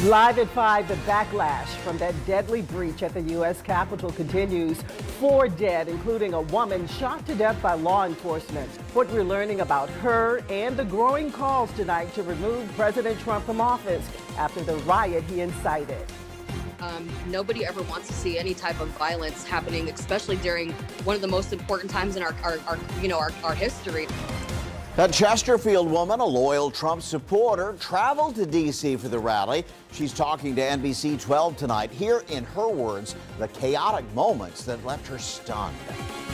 Live at 5, the backlash from that deadly breach at the U.S. Capitol continues. 4 dead, including a woman shot to death by law enforcement. What we're learning about her and the growing calls tonight to remove President Trump from office after the riot he incited. Nobody ever wants to see any type of violence happening, especially during one of the most important times in our history. A Chesterfield woman, a loyal Trump supporter, traveled to D.C. for the rally. She's talking to NBC 12 tonight. Here, in her words, the chaotic moments that left her stunned.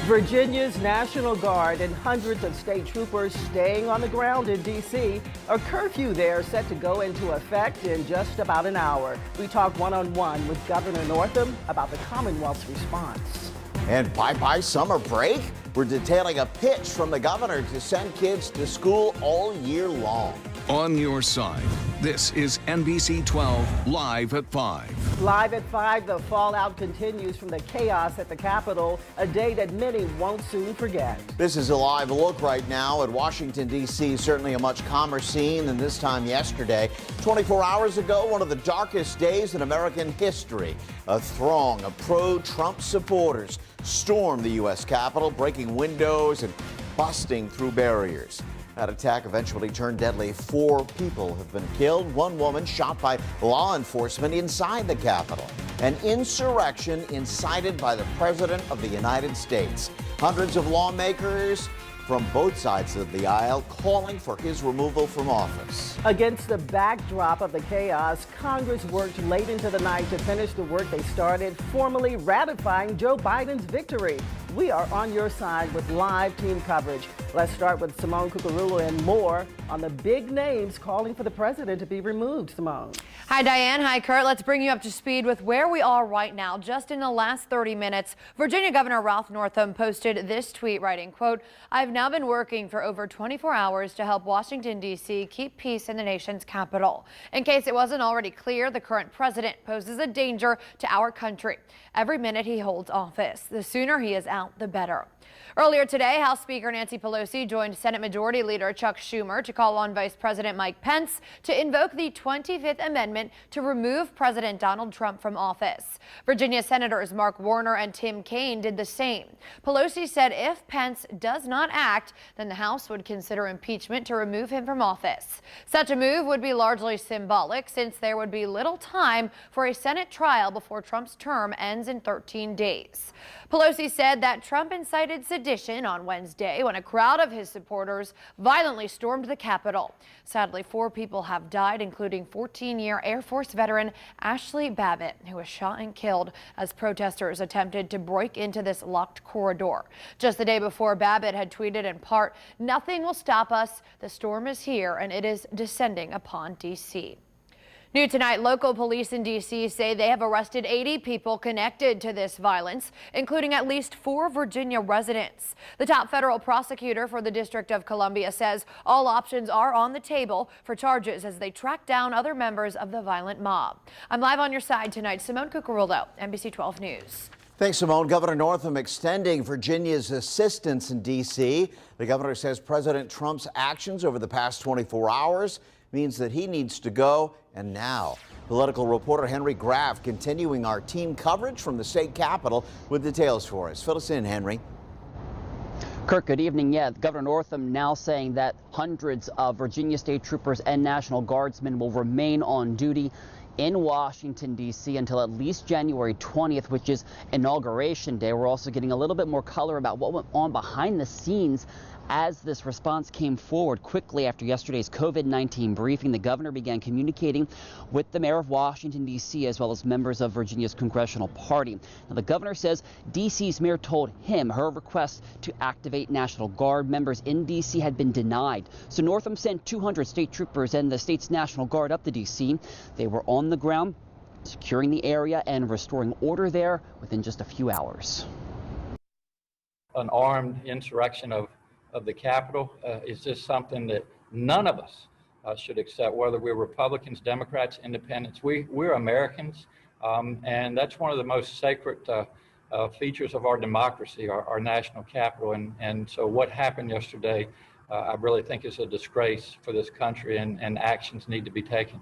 Virginia's National Guard and hundreds of state troopers staying on the ground in D.C. A curfew there set to go into effect in just about an hour. We talk one-on-one with Governor Northam about the Commonwealth's response. And bye-bye summer break? We're detailing a pitch from the governor to send kids to school all year long. On your side, this is NBC 12 Live at 5. Live at 5, the fallout continues from the chaos at the Capitol, a day that many won't soon forget. This is a live look right now at Washington, D.C., certainly a much calmer scene than this time yesterday. 24 hours ago, one of the darkest days in American history. A throng of pro-Trump supporters stormed the U.S. Capitol, breaking windows and busting through barriers. That attack eventually turned deadly. 4 people have been killed. 1 woman shot by law enforcement inside the Capitol. An insurrection incited by the President of the United States. Hundreds of lawmakers from both sides of the aisle calling for his removal from office. Against the backdrop of the chaos, Congress worked late into the night to finish the work they started, formally ratifying Joe Biden's victory. We are on your side with live team coverage. Let's start with Simone Cucurullo and more on the big names calling for the president to be removed. Simone. Hi, Diane. Hi, Kurt. Let's bring you up to speed with where we are right now. Just in the last 30 minutes, Virginia Governor Ralph Northam posted this tweet writing, quote, "I've now been working for over 24 hours to help Washington, D.C. keep peace in the nation's capital. In case it wasn't already clear, the current president poses a danger to our country. Every minute he holds office, the sooner he is out, the better." Earlier today, House Speaker Nancy Pelosi joined Senate Majority Leader Chuck Schumer to call on Vice President Mike Pence to invoke the 25th Amendment to remove President Donald Trump from office. Virginia Senators Mark Warner and Tim Kaine did the same. Pelosi said if Pence does not act, then the House would consider impeachment to remove him from office. Such a move would be largely symbolic, since there would be little time for a Senate trial before Trump's term ends in 13 days. Pelosi said that Trump incited sedition on Wednesday when a crowd of his supporters violently stormed the Capitol. Sadly, 4 people have died, including 14-year Air Force veteran Ashley Babbitt, who was shot and killed as protesters attempted to break into this locked corridor. Just the day before, Babbitt had tweeted in part, "Nothing will stop us. The storm is here and it is descending upon D.C." New tonight, local police in D.C. say they have arrested 80 people connected to this violence, including at least 4 Virginia residents. The top federal prosecutor for the District of Columbia says all options are on the table for charges as they track down other members of the violent mob. I'm live on your side tonight. Simone Cucurullo, NBC 12 News. Thanks, Simone. Governor Northam extending Virginia's assistance in D.C. The governor says President Trump's actions over the past 24 hours means that he needs to go, and now. Political reporter Henry Graff continuing our team coverage from the state capitol with details for us. Fill us in, Henry. Kirk, good evening. Yeah, Governor Northam now saying that hundreds of Virginia state troopers and National Guardsmen will remain on duty in Washington, D.C. until at least January 20th, which is Inauguration Day. We're also getting a little bit more color about what went on behind the scenes as this response came forward quickly after yesterday's COVID-19 briefing. The governor began communicating with the mayor of Washington, D.C., as well as members of Virginia's congressional party. Now, the governor says D.C.'s mayor told him her request to activate National Guard members in D.C. had been denied. So Northam sent 200 state troopers and the state's National Guard up to D.C. They were on the ground, securing the area and restoring order there within just a few hours. An armed insurrection of the Capitol is just something that none of us should accept, whether we're Republicans, Democrats, Independents. We're Americans, and that's one of the most sacred features of our democracy, our national capital. And so what happened yesterday, I really think is a disgrace for this country, and actions need to be taken.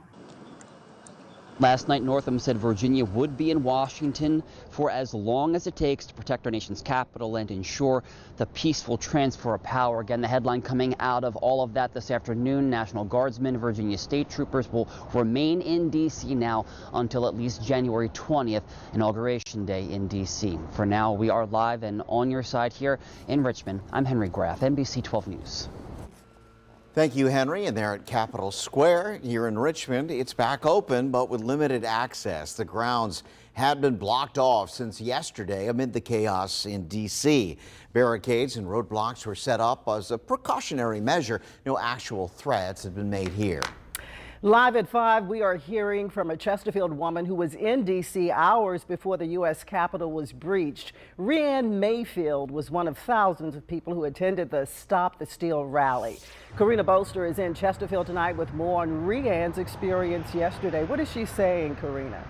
Last night, Northam said Virginia would be in Washington for as long as it takes to protect our nation's capital and ensure the peaceful transfer of power. Again, the headline coming out of all of that this afternoon: National Guardsmen, Virginia state troopers will remain in D.C. now until at least January 20th, Inauguration Day in D.C. For now, we are live and on your side here in Richmond. I'm Henry Graff, NBC 12 News. Thank you, Henry. And there at Capitol Square here in Richmond, it's back open, but with limited access. The grounds had been blocked off since yesterday amid the chaos in D.C. Barricades and roadblocks were set up as a precautionary measure. No actual threats have been made here. Live at 5, we are hearing from a Chesterfield woman who was in D.C. hours before the U.S. Capitol was breached. Rianne Mayfield was one of thousands of people who attended the Stop the Steal rally. Karina Bolster is in Chesterfield tonight with more on Rianne's experience yesterday. What is she saying, Karina?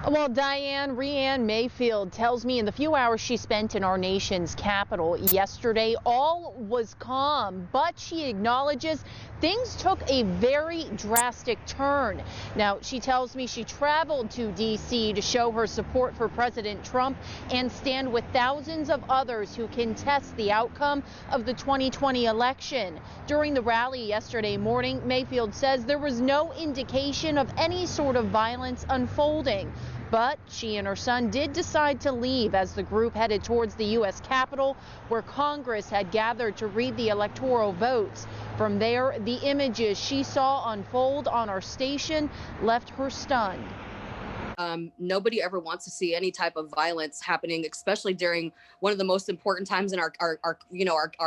Well, Diane, Rianne Mayfield tells me in the few hours she spent in our nation's capital yesterday, all was calm, but she acknowledges things took a very drastic turn. Now, she tells me she traveled to D.C. to show her support for President Trump and stand with thousands of others who contest the outcome of the 2020 election. During the rally yesterday morning, Mayfield says there was no indication of any sort of violence unfolding. But she and her son did decide to leave as the group headed towards the U.S. Capitol, where Congress had gathered to read the electoral votes. From there, the images she saw unfold on our station left her stunned. Nobody ever wants to see any type of violence happening, especially during one of the most important times in our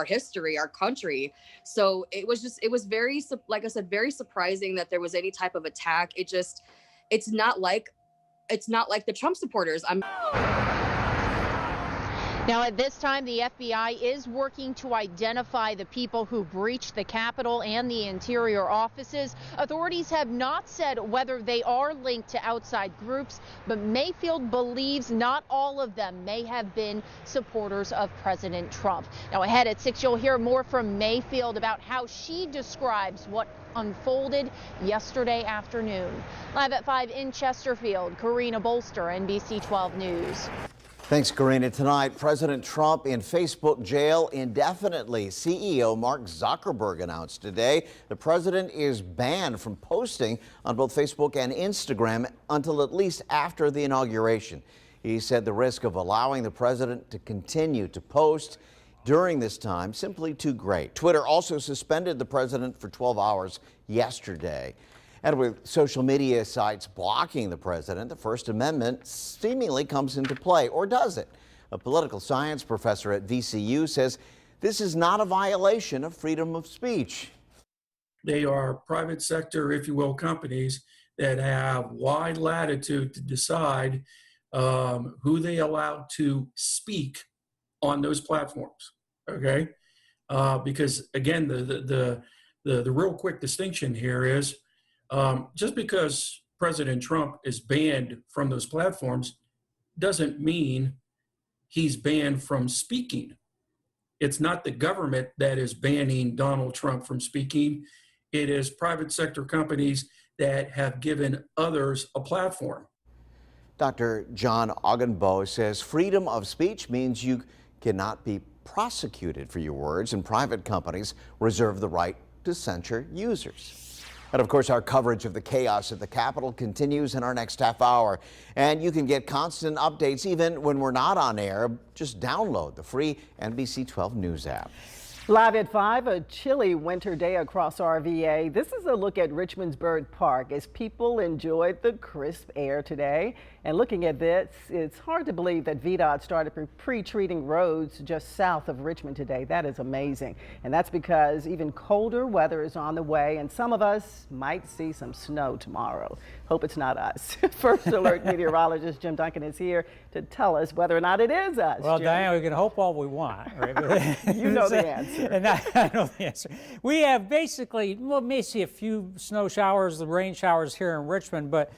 history, our country. So it was very, like I said, very surprising that there was any type of attack. It's not like the Trump supporters. Now, at this time, the FBI is working to identify the people who breached the Capitol and the interior offices. Authorities have not said whether they are linked to outside groups, but Mayfield believes not all of them may have been supporters of President Trump. Now, ahead at 6, you'll hear more from Mayfield about how she describes what unfolded yesterday afternoon. Live at 5 in Chesterfield, Karina Bolster, NBC 12 News. Thanks, Karina. Tonight, President Trump in Facebook jail indefinitely. CEO Mark Zuckerberg announced today the president is banned from posting on both Facebook and Instagram until at least after the inauguration. He said the risk of allowing the president to continue to post during this time simply too great. Twitter also suspended the president for 12 hours yesterday. And with social media sites blocking the president, the First Amendment seemingly comes into play. Or does it? A political science professor at VCU says this is not a violation of freedom of speech. They are private sector, if you will, companies that have wide latitude to decide who they allow to speak on those platforms. Okay, because again, the real quick distinction here is just because President Trump is banned from those platforms doesn't mean he's banned from speaking. It's not the government that is banning Donald Trump from speaking. It is private sector companies that have given others a platform. Dr. John Augenbo says freedom of speech means you cannot be prosecuted for your words, and private companies reserve the right to censor users. And of course, our coverage of the chaos at the Capitol continues in our next half hour. And you can get constant updates even when we're not on air. Just download the free NBC 12 News app. Live at 5, a chilly winter day across RVA. This is a look at Richmond's Bird Park as people enjoyed the crisp air today. And looking at this, it's hard to believe that VDOT started pre-treating roads just south of Richmond today. That is amazing. And that's because even colder weather is on the way, and some of us might see some snow tomorrow. Hope it's not us. First Alert meteorologist Jim Duncan is here to tell us whether or not it is us. Well, Jim. Diane, we can hope all we want, right? You know the answer. And I know the answer. We have basically, well, may see a few snow showers, the rain showers here in Richmond, but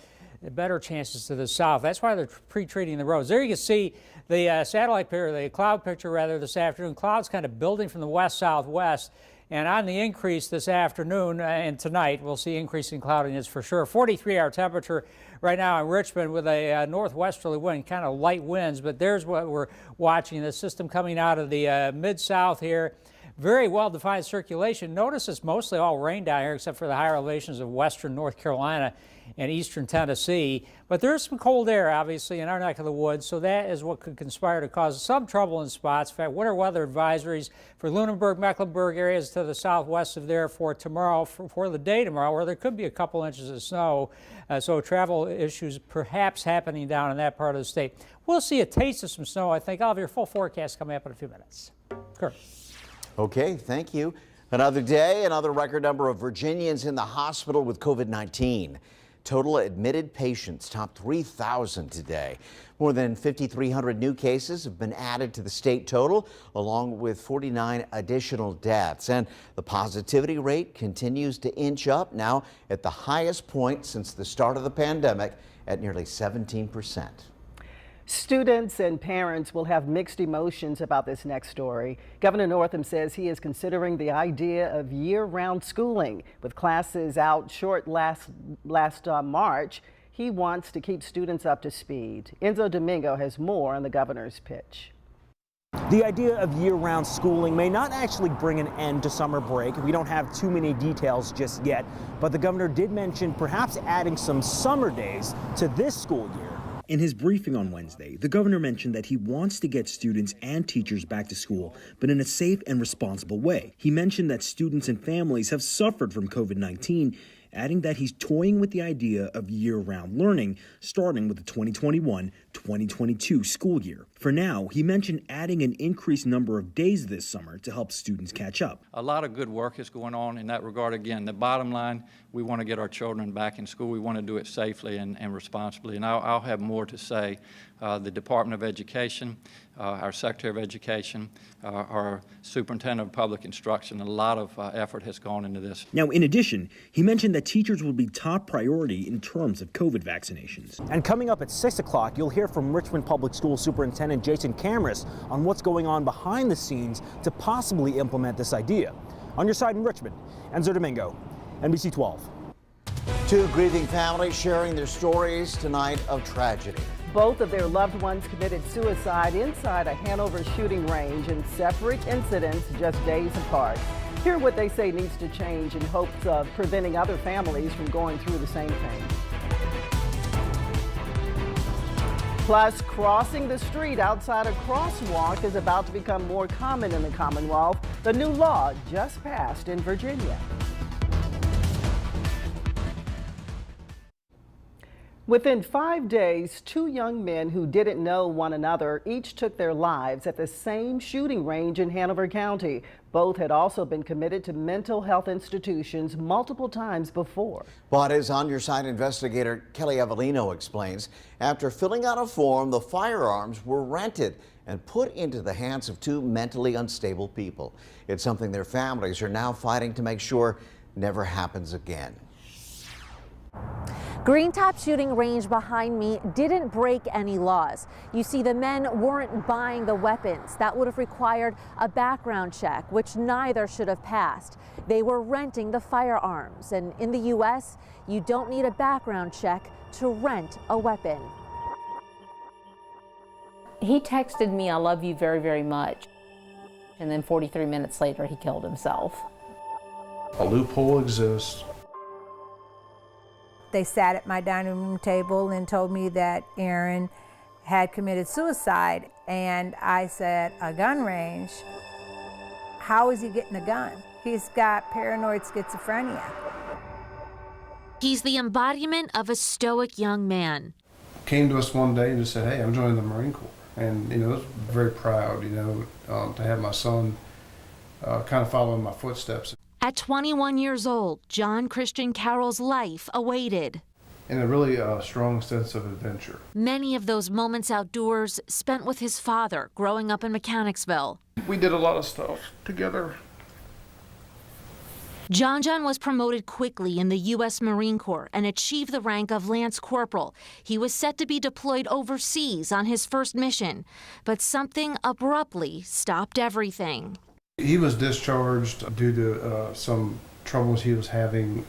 better chances to the south. That's why they're pre-treating the roads. There you can see the satellite picture, the cloud picture rather, this afternoon. Clouds kind of building from the west-southwest. And on the increase this afternoon and tonight, we'll see increasing cloudiness for sure. 43-hour temperature right now in Richmond with a northwesterly wind, kind of light winds, but there's what we're watching, the system coming out of the mid-south here. Very well-defined circulation. Notice it's mostly all rain down here except for the higher elevations of western North Carolina and eastern Tennessee. But there's some cold air, obviously, in our neck of the woods, so that is what could conspire to cause some trouble in spots. In fact, winter weather advisories for Lunenburg, Mecklenburg areas to the southwest of there for tomorrow, for the day tomorrow, where there could be a couple inches of snow. So travel issues perhaps happening down in that part of the state. We'll see a taste of some snow, I think. I'll have your full forecast coming up in a few minutes. Kurt. Okay, thank you. Another day, another record number of Virginians in the hospital with COVID-19. Total admitted patients topped 3,000 today. More than 5,300 new cases have been added to the state total, along with 49 additional deaths. And the positivity rate continues to inch up, now at the highest point since the start of the pandemic at nearly 17%. Students and parents will have mixed emotions about this next story. Governor Northam says he is considering the idea of year-round schooling. With classes out short last March, he wants to keep students up to speed. Enzo Domingo has more on the governor's pitch. The idea of year-round schooling may not actually bring an end to summer break. We don't have too many details just yet, but the governor did mention perhaps adding some summer days to this school year. In his briefing on Wednesday, the governor mentioned that he wants to get students and teachers back to school, but in a safe and responsible way. He mentioned that students and families have suffered from COVID-19, adding that he's toying with the idea of year-round learning, starting with the 2021-2022 school year. For now, he mentioned adding an increased number of days this summer to help students catch up. A lot of good work is going on in that regard. Again, the bottom line, we want to get our children back in school. We want to do it safely and responsibly, and I'll have more to say. The Department of Education, our Secretary of Education, our Superintendent of Public Instruction, a lot of effort has gone into this. Now, in addition, he mentioned that teachers will be top priority in terms of COVID vaccinations. And coming up at 6 o'clock, you'll hear from Richmond Public School Superintendent Jason Camrus on what's going on behind the scenes to possibly implement this idea. On your side in Richmond, Enzo Domingo, NBC 12. Two grieving families sharing their stories tonight of tragedy. Both of their loved ones committed suicide inside a Hanover shooting range in separate incidents just days apart. Hear what they say needs to change in hopes of preventing other families from going through the same thing. Plus, crossing the street outside a crosswalk is about to become more common in the Commonwealth. The new law just passed in Virginia. Within 5 days, two young men who didn't know one another each took their lives at the same shooting range in Hanover County. Both had also been committed to mental health institutions multiple times before. But as On Your Side investigator Kelly Avellino explains, after filling out a form, the firearms were rented and put into the hands of two mentally unstable people. It's something their families are now fighting to make sure never happens again. Green Top shooting range behind me didn't break any laws. You see, the men weren't buying the weapons. That would have required a background check, which neither should have passed. They were renting the firearms. And in the U.S., you don't need a background check to rent a weapon. He texted me, "I love you very, very much." And then 43 minutes later, he killed himself. A loophole exists. They sat at my dining room table and told me that Aaron had committed suicide. And I said, "A gun range? How is he getting a gun? He's got paranoid schizophrenia." He's the embodiment of a stoic young man. Came to us one day and just said, "Hey, I'm joining the Marine Corps." And, I was very proud, to have my son kind of following my footsteps. At 21 years old, John Christian Carroll's life awaited. And a really strong sense of adventure. Many of those moments outdoors spent with his father growing up in Mechanicsville. We did a lot of stuff together. John was promoted quickly in the U.S. Marine Corps and achieved the rank of Lance Corporal. He was set to be deployed overseas on his first mission, but something abruptly stopped everything. He was discharged due to some troubles he was having,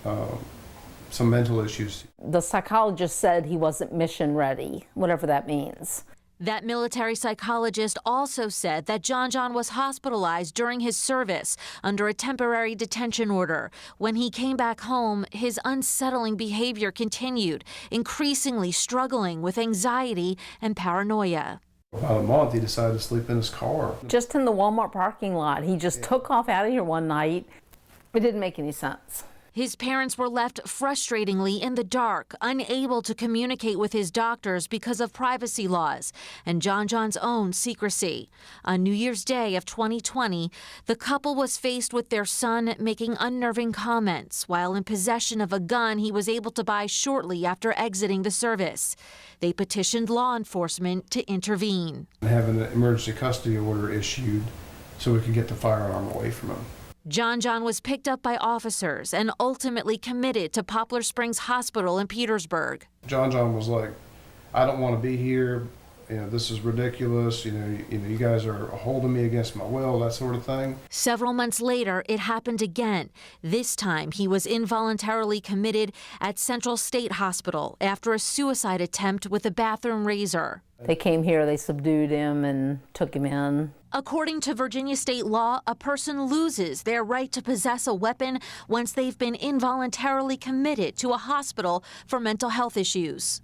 some mental issues. The psychologist said he wasn't mission ready, whatever that means. That military psychologist also said that John was hospitalized during his service under a temporary detention order. When he came back home, his unsettling behavior continued, increasingly struggling with anxiety and paranoia. About a month, he decided to sleep in his car. Just in the Walmart parking lot. He just took off out of here one night. It didn't make any sense. His parents were left frustratingly in the dark, unable to communicate with his doctors because of privacy laws and John's own secrecy. On New Year's Day of 2020, the couple was faced with their son making unnerving comments while in possession of a gun he was able to buy shortly after exiting the service. They petitioned law enforcement to intervene. Having an emergency custody order issued so we could get the firearm away from him. John was picked up by officers and ultimately committed to Poplar Springs Hospital in Petersburg. John was like, I don't want to be here. You know, this is ridiculous. You know, you guys are holding me against my will, that sort of thing. Several months later, it happened again. This time, he was involuntarily committed at Central State Hospital after a suicide attempt with a bathroom razor. They came here, they subdued him and took him in. According to Virginia state law, a person loses their right to possess a weapon once they've been involuntarily committed to a hospital for mental health issues.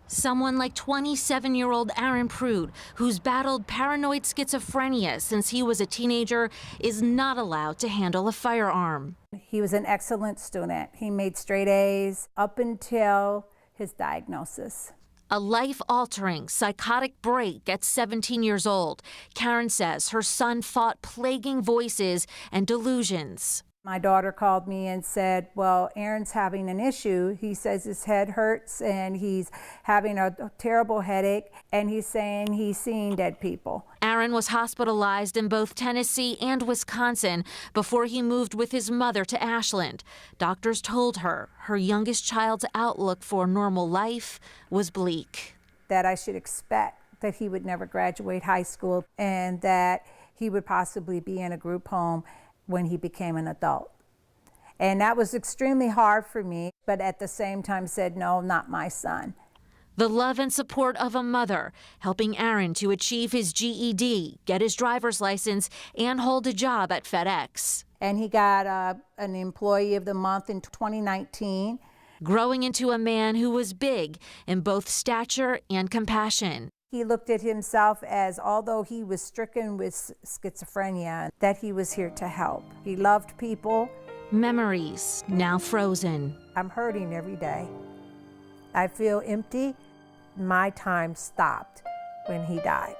Someone like 27-year-old Aaron Prude, who's battled paranoid schizophrenia since he was a teenager, is not allowed to handle a firearm. He was an excellent student. He made straight A's up until his diagnosis. A life-altering psychotic break at 17 years old. Karen says her son fought plaguing voices and delusions. My daughter called me and said, well, Aaron's having an issue. He says his head hurts and he's having a terrible headache, and he's saying he's seeing dead people. Aaron was hospitalized in both Tennessee and Wisconsin before he moved with his mother to Ashland. Doctors told her her youngest child's outlook for normal life was bleak. That I should expect that he would never graduate high school and that he would possibly be in a group home when he became an adult. And that was extremely hard for me, but at the same time said, no, not my son. The love and support of a mother, helping Aaron to achieve his GED, get his driver's license, and hold a job at FedEx. And he got an Employee of the Month in 2019. Growing into a man who was big in both stature and compassion. He looked at himself as, although he was stricken with schizophrenia, that he was here to help. He loved people. Memories now frozen. I'm hurting every day. I feel empty. My time stopped when he died.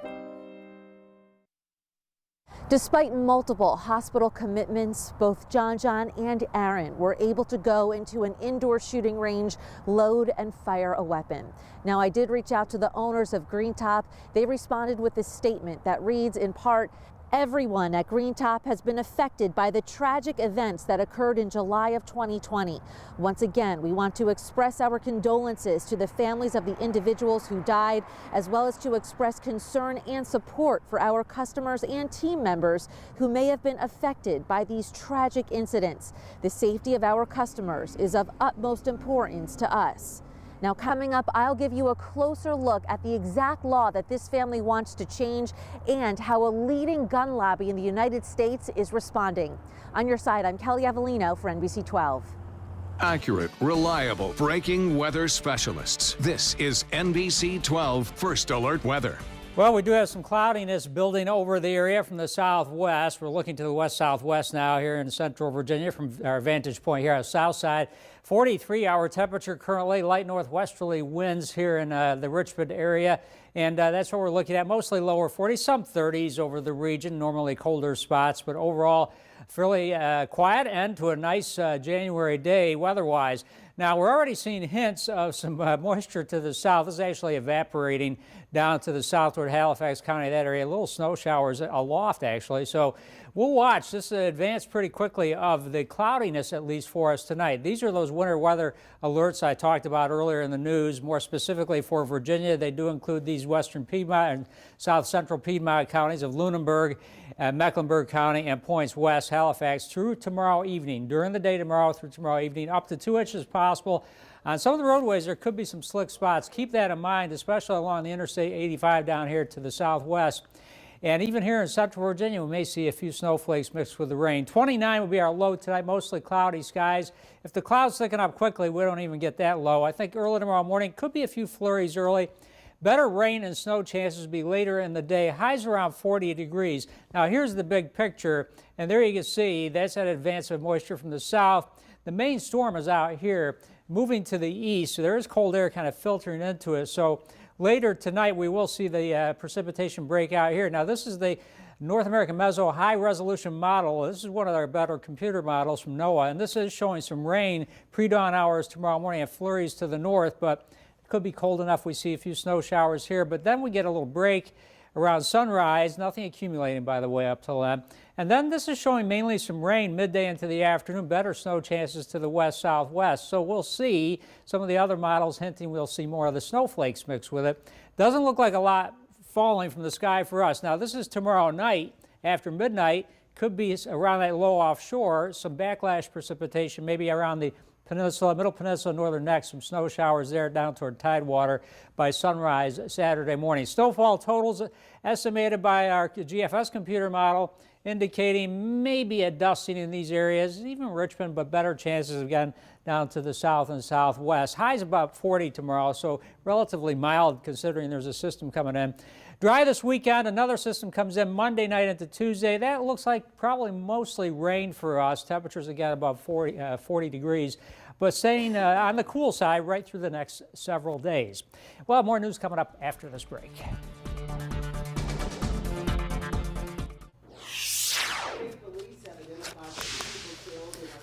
Despite multiple hospital commitments, both John and Aaron were able to go into an indoor shooting range, load and fire a weapon. Now, I did reach out to the owners of Green Top. They responded with a statement that reads in part, everyone at Green Top has been affected by the tragic events that occurred in July of 2020. Once again, we want to express our condolences to the families of the individuals who died, as well as to express concern and support for our customers and team members who may have been affected by these tragic incidents. The safety of our customers is of utmost importance to us. Now, coming up, I'll give you a closer look at the exact law that this family wants to change and how a leading gun lobby in the United States is responding. On your side, I'm Kelly Avellino for NBC 12. Accurate, reliable, breaking weather specialists. This is NBC 12 First Alert Weather. Well, we do have some cloudiness building over the area from the southwest. We're looking to the west-southwest now here in central Virginia from our vantage point here on the south side. 43-hour temperature currently, light northwesterly winds here in the Richmond area. And that's what we're looking at, mostly lower 40s, some 30s over the region, normally colder spots. But overall, fairly quiet end to a nice January day weather-wise. Now, we're already seeing hints of some moisture to the south. This is actually evaporating down to the southward Halifax County, that area. Little snow showers aloft, actually. So we'll watch. This advanced pretty quickly of the cloudiness, at least for us tonight. These are those winter weather alerts I talked about earlier in the news. More specifically for Virginia, they do include these western Piedmont and south central Piedmont counties of Lunenburg, Mecklenburg County, and points west Halifax through tomorrow evening. During the day tomorrow through tomorrow evening, up to 2 inches possible. On some of the roadways, there could be some slick spots. Keep that in mind, especially along the Interstate 85 down here to the southwest. And even here in central Virginia, we may see a few snowflakes mixed with the rain. 29 will be our low tonight, mostly cloudy skies. If the clouds thicken up quickly, we don't even get that low. I think early tomorrow morning, could be a few flurries early. Better rain and snow chances will be later in the day. Highs around 40 degrees. Now, here's the big picture. And there you can see that's that advance of moisture from the south. The main storm is out here, moving to the east. So there is cold air kind of filtering into it. So later tonight, we will see the precipitation break out here. Now, this is the North American Meso High Resolution Model. This is one of our better computer models from NOAA, and this is showing some rain pre-dawn hours tomorrow morning and flurries to the north, but it could be cold enough we see a few snow showers here, but then we get a little break around sunrise, nothing accumulating, by the way, up till then. And then this is showing mainly some rain midday into the afternoon, better snow chances to the west-southwest. So we'll see some of the other models hinting we'll see more of the snowflakes mixed with it. Doesn't look like a lot falling from the sky for us. Now, this is tomorrow night after midnight. Could be around that low offshore, some backlash precipitation, maybe around the peninsula, middle peninsula, northern neck, some snow showers there down toward Tidewater by sunrise Saturday morning. Snowfall totals estimated by our GFS computer model indicating maybe a dusting in these areas, even Richmond, but better chances again down to the south and southwest. Highs about 40 tomorrow, so relatively mild considering there's a system coming in. Dry this weekend. Another system comes in Monday night into Tuesday. That looks like probably mostly rain for us. Temperatures again above 40 degrees, but staying on the cool side right through the next several days. We'll have more news coming up after this break.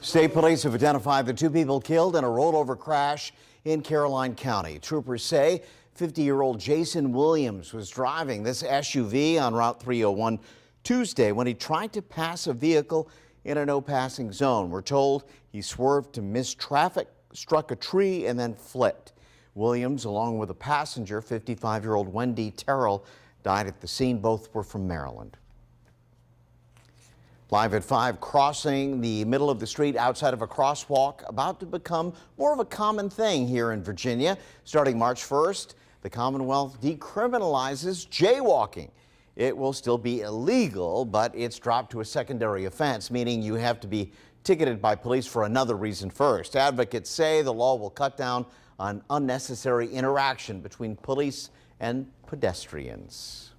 State police have identified the 2 people killed in a rollover crash in Caroline County. Troopers say 50-year-old Jason Williams was driving this SUV on Route 301 Tuesday when he tried to pass a vehicle in a no-passing zone. We're told he swerved to miss traffic, struck a tree, and then flipped. Williams, along with a passenger, 55-year-old Wendy Terrell, died at the scene. Both were from Maryland. Live at 5, crossing the middle of the street outside of a crosswalk about to become more of a common thing here in Virginia. Starting March 1st, the Commonwealth decriminalizes jaywalking. It will still be illegal, but it's dropped to a secondary offense, meaning you have to be ticketed by police for another reason first. Advocates say the law will cut down on unnecessary interaction between police and pedestrians.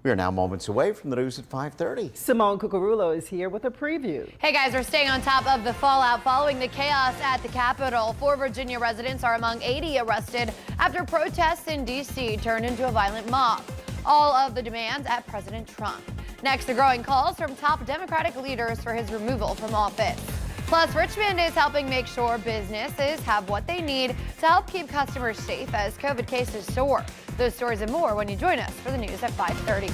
We are now moments away from the news at 5:30. Simone Cucurullo is here with a preview. Hey guys, we're staying on top of the fallout following the chaos at the Capitol. 4 Virginia residents are among 80 arrested after protests in D.C. turned into a violent mob. All of the demands at President Trump. Next, the growing calls from top Democratic leaders for his removal from office. Plus, Richmond is helping make sure businesses have what they need to help keep customers safe as COVID cases soar. Those stories and more when you join us for the news at 5:30.